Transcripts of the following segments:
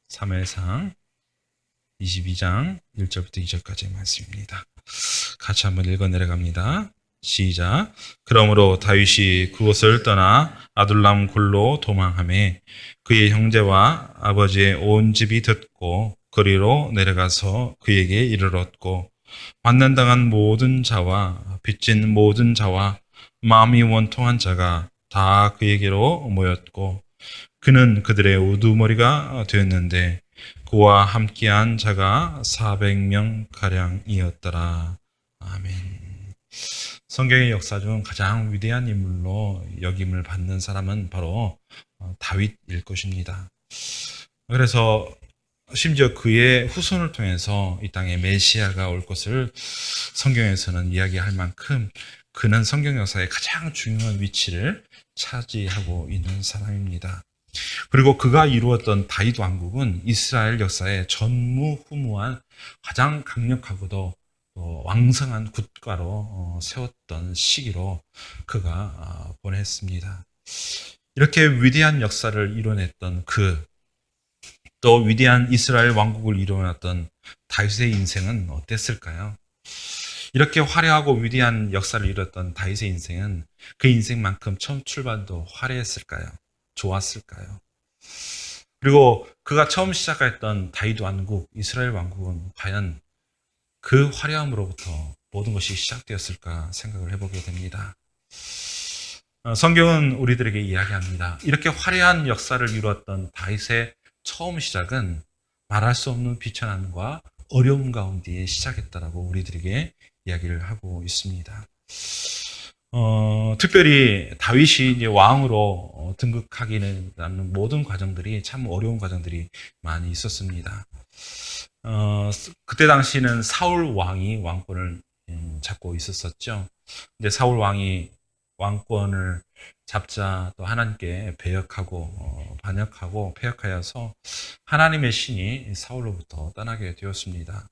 사무엘상 22장 1절부터 2절까지의 말씀입니다. 같이 한번 읽어 내려갑니다. 시작. 그러므로 다윗이 그곳을 떠나 아둘람 굴로 도망하매 그의 형제와 아버지의 온 집이 듣고 거리로 내려가서 그에게 이르렀고 환난당한 모든 자와 빚진 모든 자와 마음이 원통한 자가 다 그에게로 모였고 그는 그들의 우두머리가 되었는데 그와 함께한 자가 400명 가량이었더라. 아멘. 성경의 역사 중 가장 위대한 인물로 여김을 받는 사람은 바로 다윗일 것입니다. 그래서 심지어 그의 후손을 통해서 이 땅에 메시아가 올 것을 성경에서는 이야기할 만큼 그는 성경 역사의 가장 중요한 위치를 차지하고 있는 사람입니다. 그리고 그가 이루었던 다윗 왕국은 이스라엘 역사의 전무후무한 가장 강력하고도 왕성한 국가로 세웠던 시기로 그가 보냈습니다. 이렇게 위대한 역사를 이뤄냈던 또 위대한 이스라엘 왕국을 이루어놨던 다윗의 인생은 어땠을까요? 이렇게 화려하고 위대한 역사를 이뤘던 다윗의 인생은 그 인생만큼 처음 출발도 화려했을까요? 좋았을까요? 그리고 그가 처음 시작했던 다윗 왕국, 이스라엘 왕국은 과연 그 화려함으로부터 모든 것이 시작되었을까 생각을 해보게 됩니다. 성경은 우리들에게 이야기합니다. 이렇게 화려한 역사를 이루었던 다윗의 처음 시작은 말할 수 없는 비천함과 어려움 가운데 시작했다라고 우리들에게 이야기를 하고 있습니다. 특별히 다윗이 이제 왕으로 등극하기는 하는 모든 과정들이 참 어려운 과정들이 많이 있었습니다. 그때 당시는 사울 왕이 왕권을 잡고 있었었죠. 근데 사울 왕이 왕권을 잡자 또 하나님께 배역하고 반역하고 패역하여서 하나님의 신이 사울로부터 떠나게 되었습니다.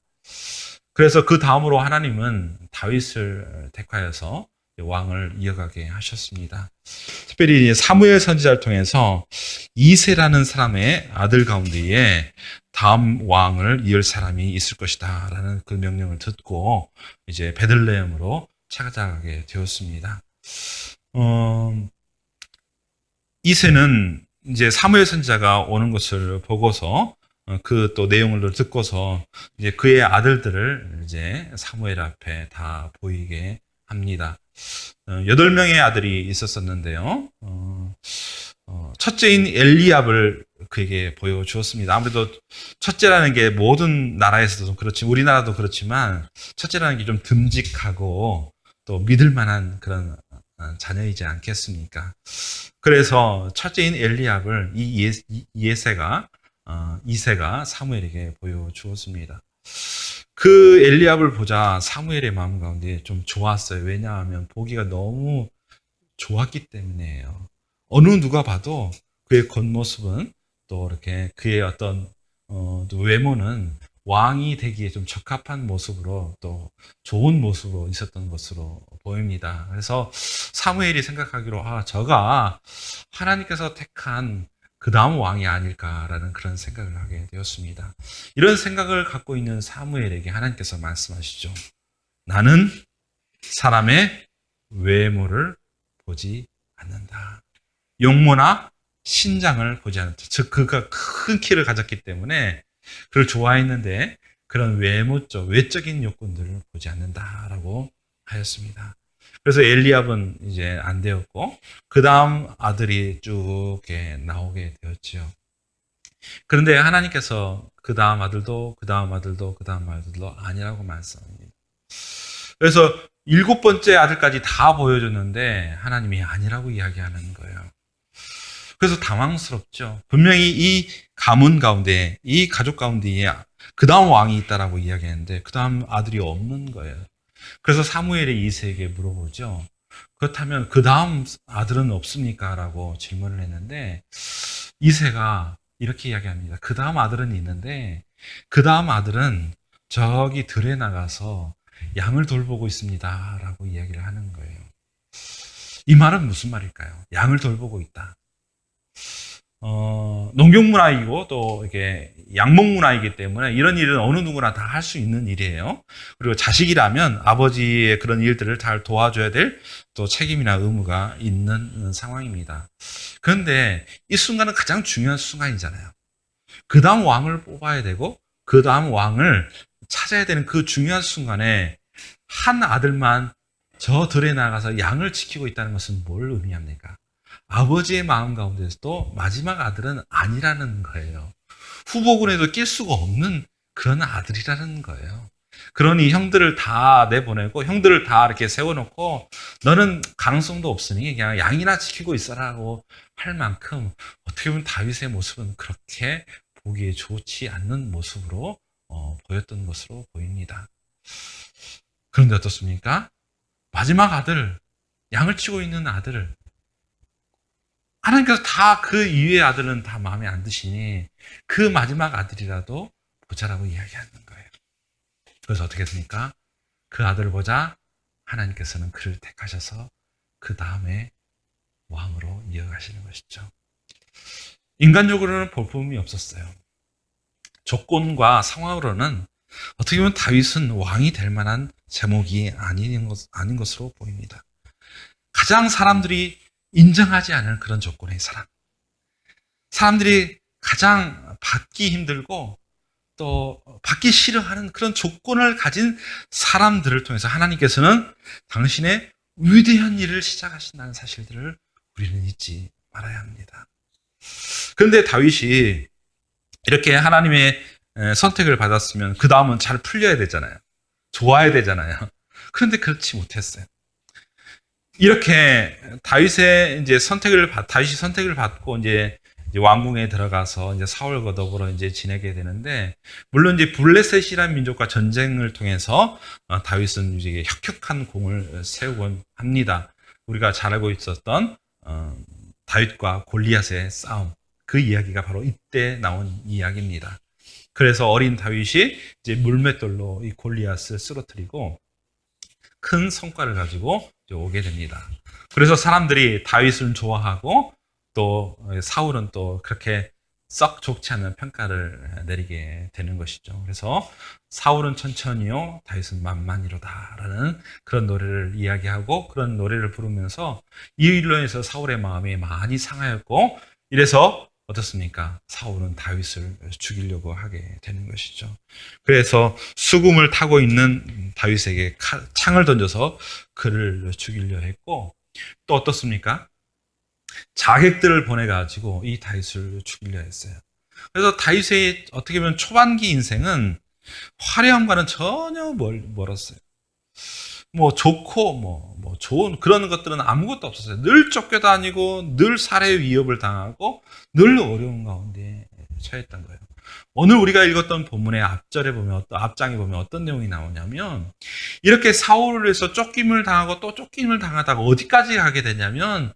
그래서 그 다음으로 하나님은 다윗을 택하여서 왕을 이어가게 하셨습니다. 특별히 사무엘 선지자를 통해서 이새라는 사람의 아들 가운데에 다음 왕을 이을 사람이 있을 것이다 라는 그 명령을 듣고 이제 베들레헴으로 찾아가게 되었습니다. 이새는 이제 사무엘 선지자가 오는 것을 보고서 그 또 내용을 듣고서 이제 그의 아들들을 이제 사무엘 앞에 다 보이게 합니다. 8명의 아들이 있었었는데요. 첫째인 엘리압을 그에게 보여주었습니다. 아무래도 첫째라는 게 모든 나라에서도 좀 그렇지, 우리나라도 그렇지만 첫째라는 게 좀 듬직하고 또 믿을 만한 그런 자녀이지 않겠습니까? 그래서 첫째인 엘리압을 이새가 사무엘에게 보여주었습니다. 그 엘리압을 보자 사무엘의 마음 가운데 좀 좋았어요. 왜냐하면 보기가 너무 좋았기 때문이에요. 어느 누가 봐도 그의 겉모습은 또 이렇게 그의 어떤 또 외모는 왕이 되기에 좀 적합한 모습으로 또 좋은 모습으로 있었던 것으로 보입니다. 그래서 사무엘이 생각하기로 저가 하나님께서 택한 그 다음 왕이 아닐까라는 그런 생각을 하게 되었습니다. 이런 생각을 갖고 있는 사무엘에게 하나님께서 말씀하시죠. 나는 사람의 외모를 보지 않는다. 용모나 신장을 보지 않는다. 즉 그가 큰 키를 가졌기 때문에 그를 좋아했는데 그런 외적인 요건들을 보지 않는다라고 하였습니다. 그래서 엘리압은 이제 안 되었고 그 다음 아들이 쭉 나오게 되었죠. 그런데 하나님께서 그 다음 아들도 아니라고 말씀합니다. 그래서 7번째 아들까지 다 보여줬는데 하나님이 아니라고 이야기하는 거예요. 그래서 당황스럽죠. 분명히 이 가문 가운데, 이 가족 가운데에 그 다음 왕이 있다라고 이야기했는데 그 다음 아들이 없는 거예요. 그래서 사무엘이 이새에게 물어보죠. 그렇다면 그 다음 아들은 없습니까? 라고 질문을 했는데 이새가 이렇게 이야기합니다. 그 다음 아들은 있는데 그 다음 아들은 저기 들에 나가서 양을 돌보고 있습니다. 라고 이야기를 하는 거예요. 이 말은 무슨 말일까요? 양을 돌보고 있다. 농경 문화이고 또 이게 양목 문화이기 때문에 이런 일은 어느 누구나 다 할 수 있는 일이에요. 그리고 자식이라면 아버지의 그런 일들을 잘 도와줘야 될 또 책임이나 의무가 있는 상황입니다. 그런데 이 순간은 가장 중요한 순간이잖아요. 그 다음 왕을 뽑아야 되고 그 다음 왕을 찾아야 되는 그 중요한 순간에 한 아들만 저 들에 나가서 양을 지키고 있다는 것은 뭘 의미합니까? 아버지의 마음 가운데서도 마지막 아들은 아니라는 거예요. 후보군에도 낄 수가 없는 그런 아들이라는 거예요. 그러니 형들을 다 내보내고 형들을 다 이렇게 세워놓고 너는 가능성도 없으니 그냥 양이나 지키고 있어라고 할 만큼 어떻게 보면 다윗의 모습은 그렇게 보기에 좋지 않는 모습으로 보였던 것으로 보입니다. 그런데 어떻습니까? 마지막 아들, 양을 치고 있는 아들을 하나님께서 다 그 이외의 아들은 다 마음에 안 드시니 그 마지막 아들이라도 보자라고 이야기하는 거예요. 그래서 어떻게 됩니까? 그 아들을 보자 하나님께서는 그를 택하셔서 그 다음에 왕으로 이어가시는 것이죠. 인간적으로는 볼품이 없었어요. 조건과 상황으로는 어떻게 보면 다윗은 왕이 될 만한 제목이 아닌 것으로 보입니다. 가장 사람들이 인정하지 않을 그런 조건의 사람. 사람들이 가장 받기 힘들고 또 받기 싫어하는 그런 조건을 가진 사람들을 통해서 하나님께서는 당신의 위대한 일을 시작하신다는 사실들을 우리는 잊지 말아야 합니다. 그런데 다윗이 이렇게 하나님의 선택을 받았으면 그 다음은 잘 풀려야 되잖아요. 좋아야 되잖아요. 그런데 그렇지 못했어요. 이렇게 다윗이 선택을 받고 이제 왕궁에 들어가서 이제 사울과 더불어 이제 지내게 되는데, 물론 이제 블레셋이라는 민족과 전쟁을 통해서 다윗은 이제 혁혁한 공을 세우곤 합니다. 우리가 잘 알고 있었던 다윗과 골리앗의 싸움, 그 이야기가 바로 이때 나온 이야기입니다. 그래서 어린 다윗이 이제 물맷돌로 이 골리앗을 쓰러뜨리고 큰 성과를 가지고 오게 됩니다. 그래서 사람들이 다윗을 좋아하고 또 사울은 또 그렇게 썩 좋지 않은 평가를 내리게 되는 것이죠. 그래서 사울은 천천히요, 다윗은 만만히로다라는 그런 노래를 이야기하고 그런 노래를 부르면서 이 일로 인해서 사울의 마음이 많이 상하였고, 이래서 어떻습니까? 사울은 다윗을 죽이려고 하게 되는 것이죠. 그래서 수금을 타고 있는 다윗에게 창을 던져서 그를 죽이려 했고, 또 어떻습니까? 자객들을 보내가지고 이 다윗을 죽이려 했어요. 그래서 다윗의 어떻게 보면 초반기 인생은 화려함과는 전혀 멀었어요. 뭐 좋고 뭐 좋은 그런 것들은 아무것도 없었어요. 늘 쫓겨다니고 늘 살해 위협을 당하고 늘 어려운 가운데 처했던 거예요. 오늘 우리가 읽었던 본문의 앞장에 보면 어떤 내용이 나오냐면, 이렇게 사울에서 쫓김을 당하고 또 쫓김을 당하다가 어디까지 가게 되냐면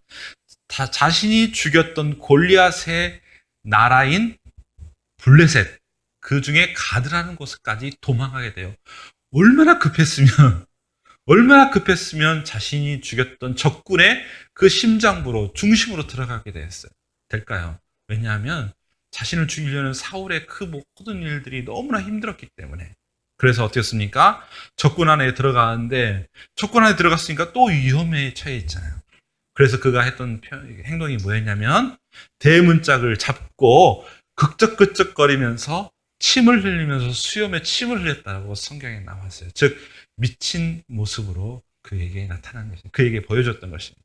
자신이 죽였던 골리앗의 나라인 블레셋, 그 중에 가드라는 곳까지 도망하게 돼요. 얼마나 급했으면 자신이 죽였던 적군의 그 심장부로, 중심으로 들어가게 될까요? 왜냐하면 자신을 죽이려는 사울의 그 모든 일들이 너무나 힘들었기 때문에. 그래서 어떻겠습니까? 적군 안에 들어갔으니까 또 위험에 처해 있잖아요. 그래서 그가 했던 행동이 뭐였냐면 대문짝을 잡고 극적극적거리면서 침을 흘리면서 수염에 침을 흘렸다고 성경에 나왔어요. 즉 미친 모습으로 그에게 나타난 것입니다. 그에게 보여줬던 것입니다.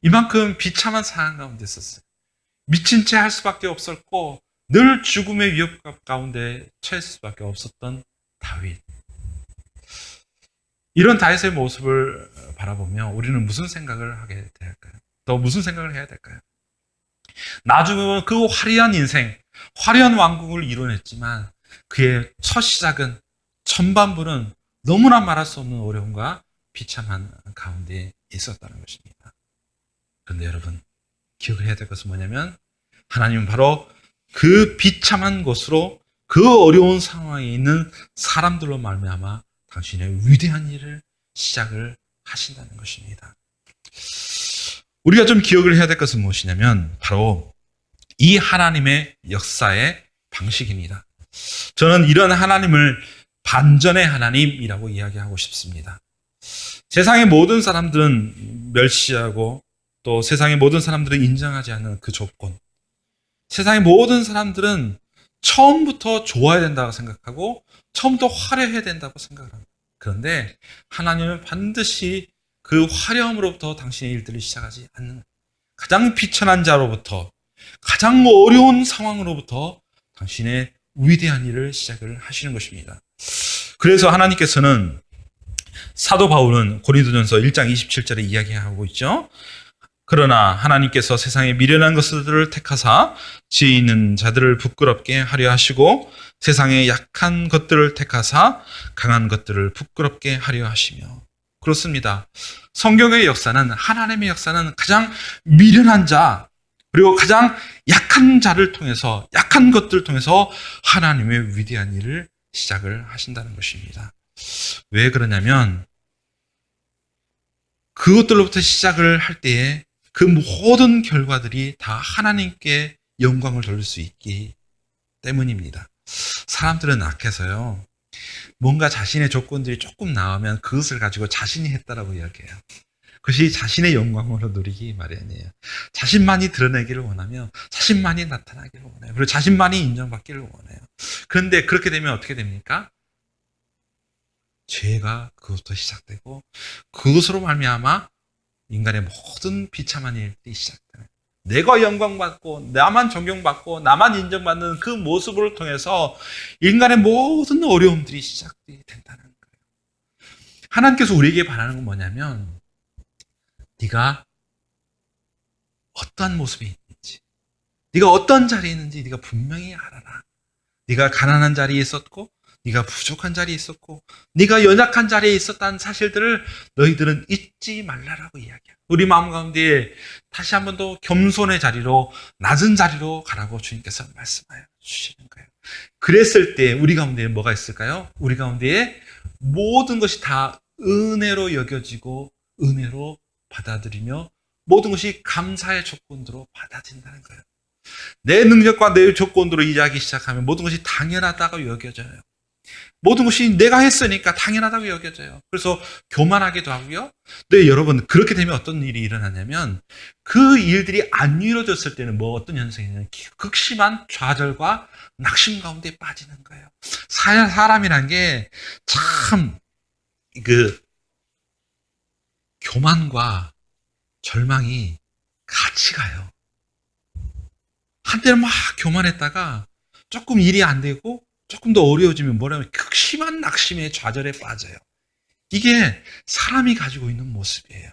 이만큼 비참한 상황 가운데 있었어요. 미친 채 할 수밖에 없었고 늘 죽음의 위협 가운데 처했을 수밖에 없었던 다윗. 이런 다윗의 모습을 바라보며 우리는 무슨 생각을 하게 될까요? 또 무슨 생각을 해야 될까요? 나중에 그 화려한 인생, 화려한 왕국을 이뤄냈지만 그의 첫 시작은, 전반부는 너무나 말할 수 없는 어려움과 비참한 가운데 있었다는 것입니다. 그런데 여러분, 기억을 해야 될 것은 뭐냐면 하나님은 바로 그 비참한 곳으로, 그 어려운 상황에 있는 사람들로 말미암아 당신의 위대한 일을 시작을 하신다는 것입니다. 우리가 좀 기억을 해야 될 것은 무엇이냐면 바로 이 하나님의 역사의 방식입니다. 저는 이런 하나님을 반전의 하나님이라고 이야기하고 싶습니다. 세상의 모든 사람들은 멸시하고 또 세상의 모든 사람들은 인정하지 않는 그 조건. 세상의 모든 사람들은 처음부터 좋아야 된다고 생각하고 처음부터 화려해야 된다고 생각을 합니다. 그런데 하나님은 반드시 그 화려함으로부터 당신의 일들을 시작하지 않는 거예요. 가장 비천한 자로부터 가장 어려운 상황으로부터 당신의 위대한 일을 시작을 하시는 것입니다. 그래서 하나님께서는 사도 바울은 고린도전서 1장 27절에 이야기하고 있죠. 그러나 하나님께서 세상에 미련한 것들을 택하사 지혜 있는 자들을 부끄럽게 하려 하시고 세상에 약한 것들을 택하사 강한 것들을 부끄럽게 하려 하시며. 그렇습니다. 성경의 역사는, 하나님의 역사는 가장 미련한 자 그리고 가장 약한 자를 통해서, 약한 것들을 통해서 하나님의 위대한 일을 시작을 하신다는 것입니다. 왜 그러냐면 그것들로부터 시작을 할 때에 그 모든 결과들이 다 하나님께 영광을 돌릴 수 있기 때문입니다. 사람들은 악해서요, 뭔가 자신의 조건들이 조금 나오면 그것을 가지고 자신이 했다라고 이야기해요. 그것이 자신의 영광으로 누리기 마련이에요. 자신만이 드러내기를 원하며 자신만이 나타나기를 원해요. 그리고 자신만이 인정받기를 원해요. 그런데 그렇게 되면 어떻게 됩니까? 죄가 그것부터 시작되고 그것으로 말미암아 인간의 모든 비참한 일들이 시작되는, 내가 영광받고 나만 존경받고 나만 인정받는 그 모습을 통해서 인간의 모든 어려움들이 시작이 된다는 거예요. 하나님께서 우리에게 바라는 건 뭐냐면 네가 어떠한 모습에 있는지, 네가 어떤 자리에 있는지 네가 분명히 알아라. 네가 가난한 자리에 있었고 네가 부족한 자리에 있었고 네가 연약한 자리에 있었다는 사실들을 너희들은 잊지 말라라고 이야기해요. 우리 마음 가운데 다시 한 번 더 겸손의 자리로, 낮은 자리로 가라고 주님께서 말씀하여 주시는 거예요. 그랬을 때 우리 가운데 뭐가 있을까요? 우리 가운데에 모든 것이 다 은혜로 여겨지고 은혜로 받아들이며 모든 것이 감사의 조건으로 받아진다는 거예요. 내 능력과 내 조건으로 이야기 시작하면 모든 것이 당연하다고 여겨져요. 모든 것이 내가 했으니까 당연하다고 여겨져요. 그래서 교만하기도 하고요. 네, 여러분, 그렇게 되면 어떤 일이 일어나냐면 그 일들이 안 이루어졌을 때는 어떤 현상이 있냐면 극심한 좌절과 낙심 가운데 빠지는 거예요. 사람이란 게 참 교만과 절망이 같이 가요. 한때는 막 교만했다가 조금 일이 안 되고 조금 더 어려워지면 뭐라면 극심한 낙심의 좌절에 빠져요. 이게 사람이 가지고 있는 모습이에요.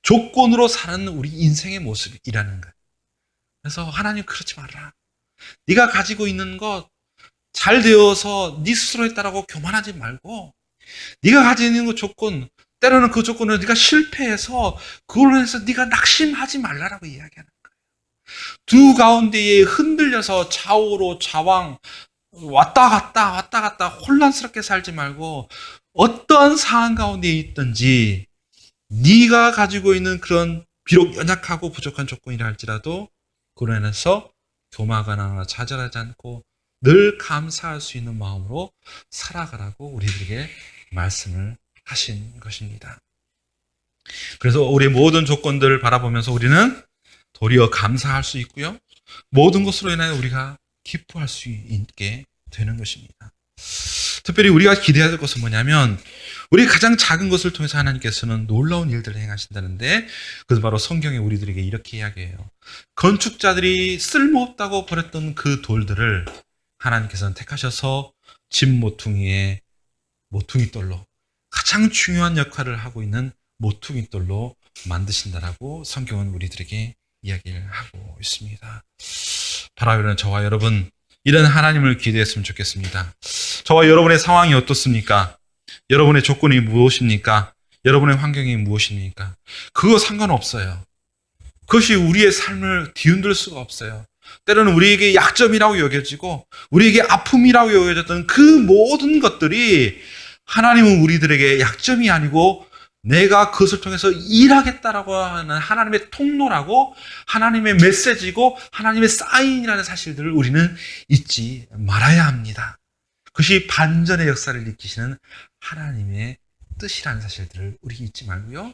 조건으로 사는 우리 인생의 모습이라는 거예요. 그래서 하나님 그렇지 말라. 네가 가지고 있는 것 잘 되어서 네 스스로 했다라고 교만하지 말고, 네가 가지고 있는 그 조건, 때로는 그 조건을 네가 실패해서 그걸로 해서 네가 낙심하지 말라라고 이야기하는 거예요. 두 가운데에 흔들려서 좌우로 좌왕 왔다 갔다 혼란스럽게 살지 말고 어떠한 상황 가운데 있든지 네가 가지고 있는 그런 비록 연약하고 부족한 조건이라 할지라도 그로 인해서 교만하거나 좌절하지 않고 늘 감사할 수 있는 마음으로 살아가라고 우리들에게 말씀을 하신 것입니다. 그래서 우리의 모든 조건들을 바라보면서 우리는 도리어 감사할 수 있고요, 모든 것으로 인하여 우리가 기뻐할 수 있게 되는 것입니다. 특별히 우리가 기대해야 될 것은 뭐냐면 우리 가장 작은 것을 통해서 하나님께서는 놀라운 일들을 행하신다는데, 그것은 바로 성경에 우리들에게 이렇게 이야기해요. 건축자들이 쓸모없다고 버렸던 그 돌들을 하나님께서는 택하셔서 집 모퉁이의 모퉁이돌로, 가장 중요한 역할을 하고 있는 모퉁이돌로 만드신다라고 성경은 우리들에게 이야기를 하고 있습니다. 바라오는 저와 여러분, 이런 하나님을 기대했으면 좋겠습니다. 저와 여러분의 상황이 어떻습니까? 여러분의 조건이 무엇입니까? 여러분의 환경이 무엇입니까? 그거 상관없어요. 그것이 우리의 삶을 뒤흔들 수가 없어요. 때로는 우리에게 약점이라고 여겨지고 우리에게 아픔이라고 여겨졌던 그 모든 것들이 하나님은 우리들에게 약점이 아니고 내가 그것을 통해서 일하겠다라고 하는 하나님의 통로라고, 하나님의 메시지고 하나님의 사인이라는 사실들을 우리는 잊지 말아야 합니다. 그것이 반전의 역사를 일으키시는 하나님의 뜻이라는 사실들을 우리 잊지 말고요,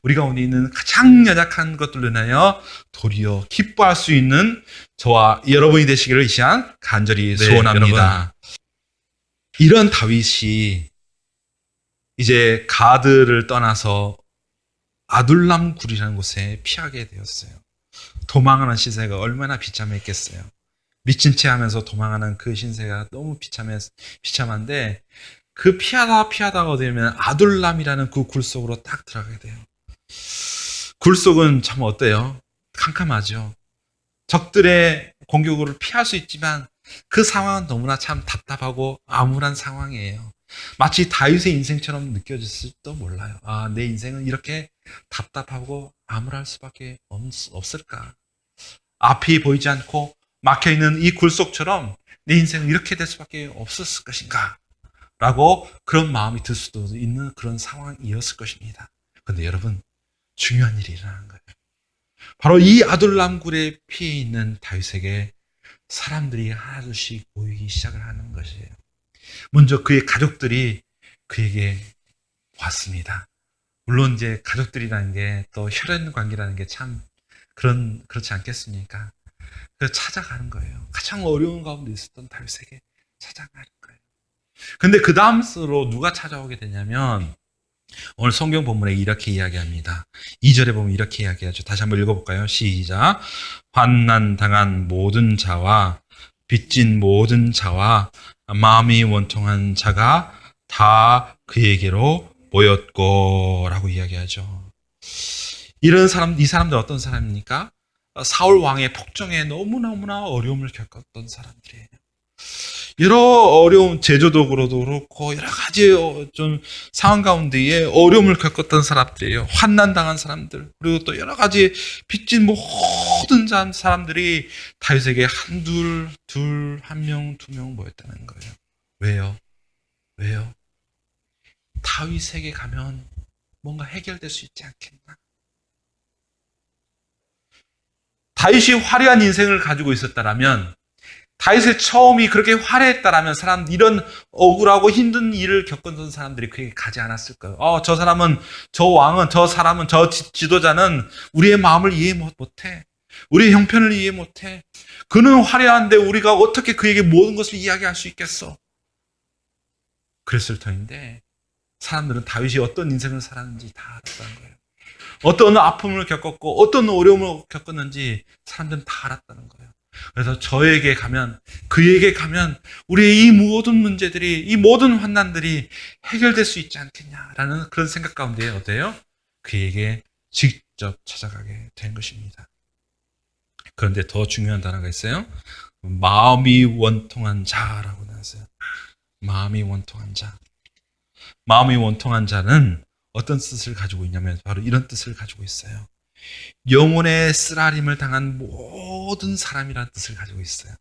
우리 가운데 있는 가장 연약한 것들로 인하여 도리어 기뻐할 수 있는 저와 여러분이 되시기를 이 시간 간절히 소원합니다. 이런 다윗이 이제 가드를 떠나서 아둘람 굴이라는 곳에 피하게 되었어요. 도망하는 신세가 얼마나 비참했겠어요. 미친 채 하면서 도망하는 그 신세가 너무 비참한데, 그 피하다가 되면 아둘람이라는 그 굴 속으로 딱 들어가게 돼요. 굴 속은 참 어때요? 캄캄하죠. 적들의 공격을 피할 수 있지만 그 상황은 너무나 참 답답하고 암울한 상황이에요. 마치 다윗의 인생처럼 느껴졌을지도 몰라요. 아, 내 인생은 이렇게 답답하고 암울할 수밖에 없을까? 앞이 보이지 않고 막혀있는 이 굴 속처럼 내 인생은 이렇게 될 수밖에 없었을 것인가? 라고 그런 마음이 들 수도 있는 그런 상황이었을 것입니다. 그런데 여러분, 중요한 일이 일어나는 거예요. 바로 이 아둘람 굴에 피해 있는 다윗에게 사람들이 하나둘씩 모이기 시작을 하는 것이에요. 먼저 그의 가족들이 그에게 왔습니다. 물론 이제 가족들이라는 게 또 혈연 관계라는 게 참 그렇지 않겠습니까? 그래서 찾아가는 거예요. 가장 어려운 가운데 있었던 다윗에게 찾아가는 거예요. 근데 그 다음으로 누가 찾아오게 되냐면, 오늘 성경 본문에 이렇게 이야기합니다. 2절에 보면 이렇게 이야기하죠. 다시 한번 읽어볼까요? 시작. 환난 당한 모든 자와 빚진 모든 자와 마음이 원통한 자가 다 그에게로 모였고 라고 이야기하죠. 이런 사람, 이 사람들 어떤 사람입니까? 사울 왕의 폭정에 너무너무나 어려움을 겪었던 사람들이에요. 여러 어려운, 제조적으로도 그렇고 여러 가지 좀 상황 가운데에 어려움을 겪었던 사람들이에요. 환난당한 사람들, 그리고 또 여러 가지 빚진 모든 사람들이 다윗에게 한둘, 둘, 한 명, 두 명 모였다는 거예요. 왜요? 다윗에게 가면 뭔가 해결될 수 있지 않겠나? 다윗이 화려한 인생을 가지고 있었다라면, 다윗의 처음이 그렇게 화려했다라면 이런 억울하고 힘든 일을 겪었던 사람들이 그에게 가지 않았을까요? 저 사람은, 저 왕은, 저 사람은, 저 지도자는 우리의 마음을 이해 못해. 우리의 형편을 이해 못해. 그는 화려한데 우리가 어떻게 그에게 모든 것을 이야기할 수 있겠어? 그랬을 터인데, 사람들은 다윗이 어떤 인생을 살았는지 다 알았다는 거예요. 어떤 아픔을 겪었고 어떤 어려움을 겪었는지 사람들은 다 알았다는 거예요. 그래서 저에게 가면, 그에게 가면 우리의 이 모든 문제들이, 이 모든 환난들이 해결될 수 있지 않겠냐라는 그런 생각 가운데 어때요? 그에게 직접 찾아가게 된 것입니다. 그런데 더 중요한 단어가 있어요. 마음이 원통한 자라고 나왔어요. 마음이 원통한 자. 마음이 원통한 자는 어떤 뜻을 가지고 있냐면 바로 이런 뜻을 가지고 있어요. 영혼의 쓰라림을 당한 모든 사람이라는 뜻을 가지고 있어요.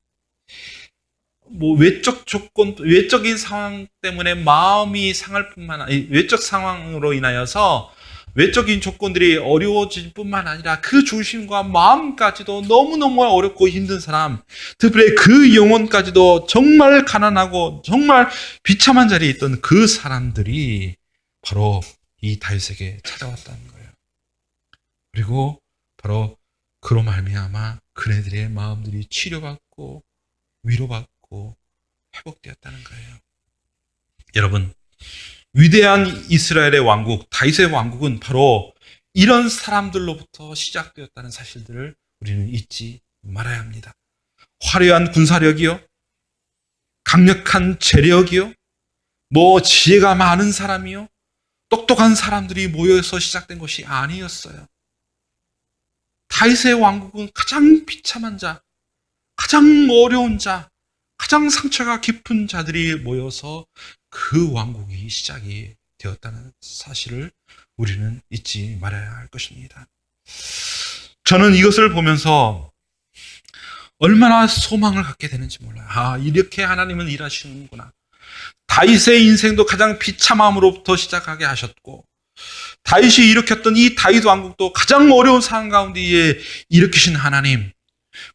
외적 조건, 외적인 상황 때문에 마음이 상할 뿐만 아니라, 외적 상황으로 인하여서 외적인 조건들이 어려워질 뿐만 아니라 그 중심과 마음까지도 너무너무 어렵고 힘든 사람, 특별히 그 영혼까지도 정말 가난하고 정말 비참한 자리에 있던 그 사람들이 바로 이 다윗에게 찾아왔다는 거예요. 그리고 바로 그로 말미암아 그네들의 마음들이 치료받고 위로받고 회복되었다는 거예요. 여러분, 위대한 이스라엘의 왕국, 다윗의 왕국은 바로 이런 사람들로부터 시작되었다는 사실들을 우리는 잊지 말아야 합니다. 화려한 군사력이요, 강력한 재력이요, 지혜가 많은 사람이요, 똑똑한 사람들이 모여서 시작된 것이 아니었어요. 다윗의 왕국은 가장 비참한 자, 가장 어려운 자, 가장 상처가 깊은 자들이 모여서 그 왕국이 시작이 되었다는 사실을 우리는 잊지 말아야 할 것입니다. 저는 이것을 보면서 얼마나 소망을 갖게 되는지 몰라요. 이렇게 하나님은 일하시는구나. 다윗의 인생도 가장 비참함으로부터 시작하게 하셨고, 다윗이 일으켰던 이 다윗 왕국도 가장 어려운 상황 가운데에 일으키신 하나님,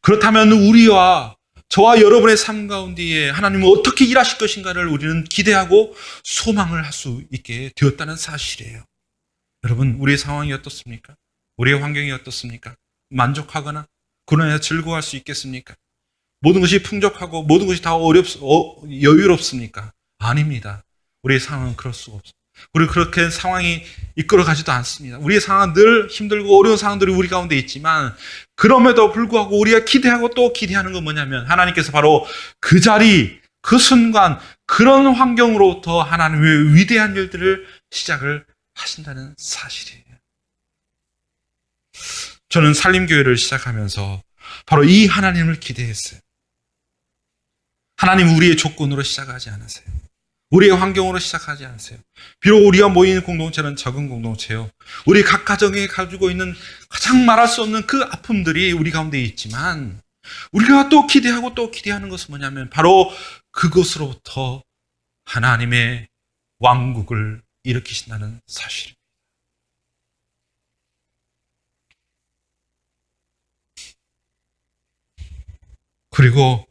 그렇다면 우리와 저와 여러분의 삶 가운데에 하나님은 어떻게 일하실 것인가를 우리는 기대하고 소망을 할 수 있게 되었다는 사실이에요. 여러분, 우리의 상황이 어떻습니까? 우리의 환경이 어떻습니까? 만족하거나 그러나 즐거워할 수 있겠습니까? 모든 것이 풍족하고 모든 것이 다 여유롭습니까? 아닙니다. 우리의 상황은 그럴 수가 없어요. 우리 그렇게 상황이 이끌어가지도 않습니다. 우리의 상황은 늘 힘들고 어려운 상황들이 우리 가운데 있지만 그럼에도 불구하고 우리가 기대하고 또 기대하는 건 뭐냐면 하나님께서 바로 그 자리, 그 순간, 그런 환경으로부터 하나님의 위대한 일들을 시작을 하신다는 사실이에요. 저는 산림교회를 시작하면서 바로 이 하나님을 기대했어요. 하나님 우리의 조건으로 시작하지 않으세요. 우리의 환경으로 시작하지 않으세요. 비록 우리가 모이는 공동체는 적은 공동체요. 우리 각 가정에 가지고 있는 가장 말할 수 없는 그 아픔들이 우리 가운데 있지만 우리가 또 기대하고 또 기대하는 것은 뭐냐면 바로 그것으로부터 하나님의 왕국을 일으키신다는 사실입니다. 그리고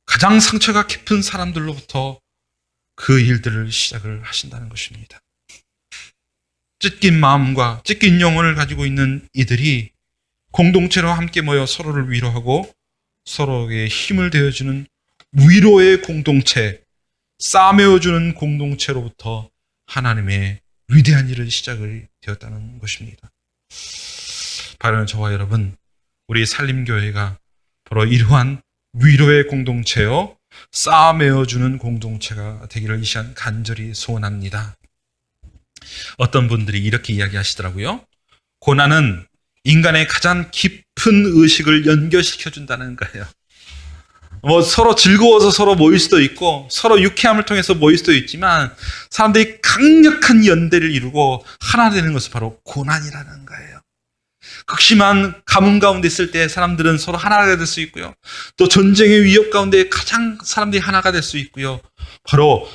가장 상처가 깊은 사람들로부터 그 일들을 시작을 하신다는 것입니다. 찢긴 마음과 찢긴 영혼을 가지고 있는 이들이 공동체로 함께 모여 서로를 위로하고 서로에게 힘을 되어주는 위로의 공동체, 싸매어주는 공동체로부터 하나님의 위대한 일을 시작을 되었다는 것입니다. 바로 저와 여러분, 우리 산림교회가 바로 이러한 위로의 공동체요, 쌓아매어주는 공동체가 되기를 이 시간 간절히 소원합니다. 어떤 분들이 이렇게 이야기하시더라고요. 고난은 인간의 가장 깊은 의식을 연결시켜준다는 거예요. 서로 즐거워서 서로 모일 수도 있고 서로 유쾌함을 통해서 모일 수도 있지만 사람들이 강력한 연대를 이루고 하나 되는 것은 바로 고난이라는 거예요. 극심한 가뭄 가운데 있을 때 사람들은 서로 하나가 될 수 있고요. 또 전쟁의 위협 가운데 가장 사람들이 하나가 될 수 있고요. 바로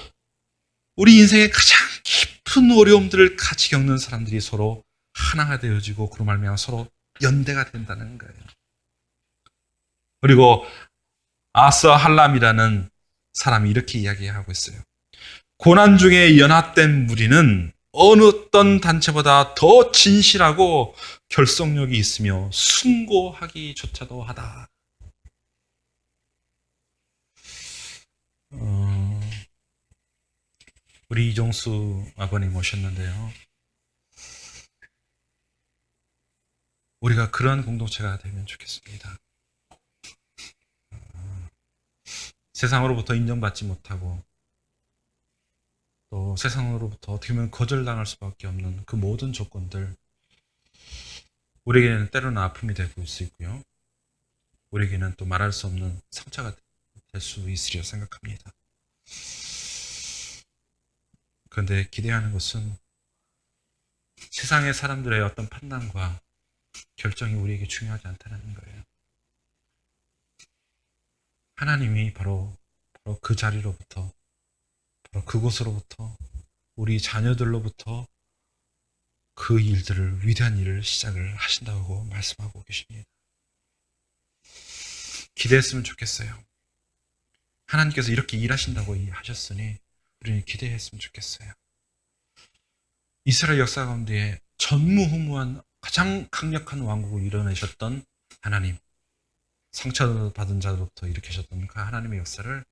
우리 인생의 가장 깊은 어려움들을 같이 겪는 사람들이 서로 하나가 되어지고 그로 말미암아 서로 연대가 된다는 거예요. 그리고 아서 할람이라는 사람이 이렇게 이야기하고 있어요. 고난 중에 연합된 무리는 어느 어떤 단체보다 더 진실하고 결속력이 있으며 숭고하기조차도 하다. 우리 이종수 아버님 오셨는데요. 우리가 그런 공동체가 되면 좋겠습니다. 세상으로부터 인정받지 못하고 또 세상으로부터 어떻게 보면 거절당할 수밖에 없는 그 모든 조건들, 우리에게는 때로는 아픔이 되고 수 있고요. 우리에게는 또 말할 수 없는 상처가 될 수 있으리라 생각합니다. 그런데 기대하는 것은 세상의 사람들의 어떤 판단과 결정이 우리에게 중요하지 않다는 거예요. 하나님이 바로 그 자리로부터, 바로 그곳으로부터, 우리 자녀들로부터 그 일들을, 위대한 일을 시작을 하신다고 말씀하고 계십니다. 기대했으면 좋겠어요. 하나님께서 이렇게 일하신다고 하셨으니 우리는 기대했으면 좋겠어요. 이스라엘 역사 가운데 전무후무한 가장 강력한 왕국을 이뤄내셨던 하나님, 상처받은 자로부터 일으키셨던 그 하나님의 역사를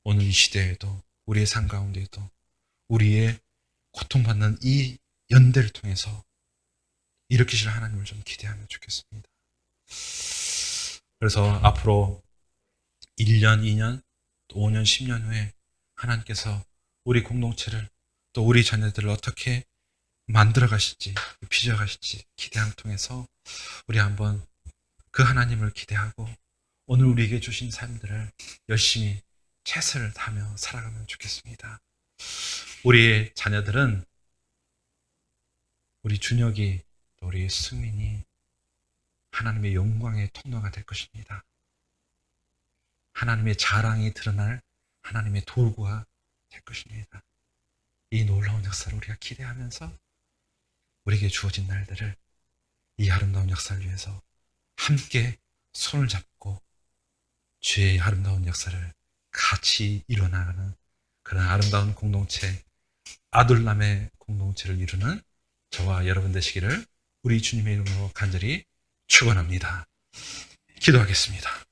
오늘 이 시대에도, 우리의 삶 가운데에도, 우리의 고통받는 이 연대를 통해서 일으키실 하나님을 좀 기대하면 좋겠습니다. 그래서 앞으로 1년, 2년, 또 5년, 10년 후에 하나님께서 우리 공동체를, 또 우리 자녀들을 어떻게 만들어 가실지, 빚어 가실지 기대함을 통해서 우리 한번 그 하나님을 기대하고 오늘 우리에게 주신 삶들을 열심히 최선을 다하며 살아가면 좋겠습니다. 우리의 자녀들은, 우리 준혁이, 또 우리 승민이 하나님의 영광의 통로가 될 것입니다. 하나님의 자랑이 드러날 하나님의 도구가 될 것입니다. 이 놀라운 역사를 우리가 기대하면서 우리에게 주어진 날들을 이 아름다운 역사를 위해서 함께 손을 잡고 주의 아름다운 역사를 같이 이뤄나가는 그런 아름다운 공동체, 아둘람의 공동체를 이루는 저와 여러분 되시기를 우리 주님의 이름으로 간절히 축원합니다. 기도하겠습니다.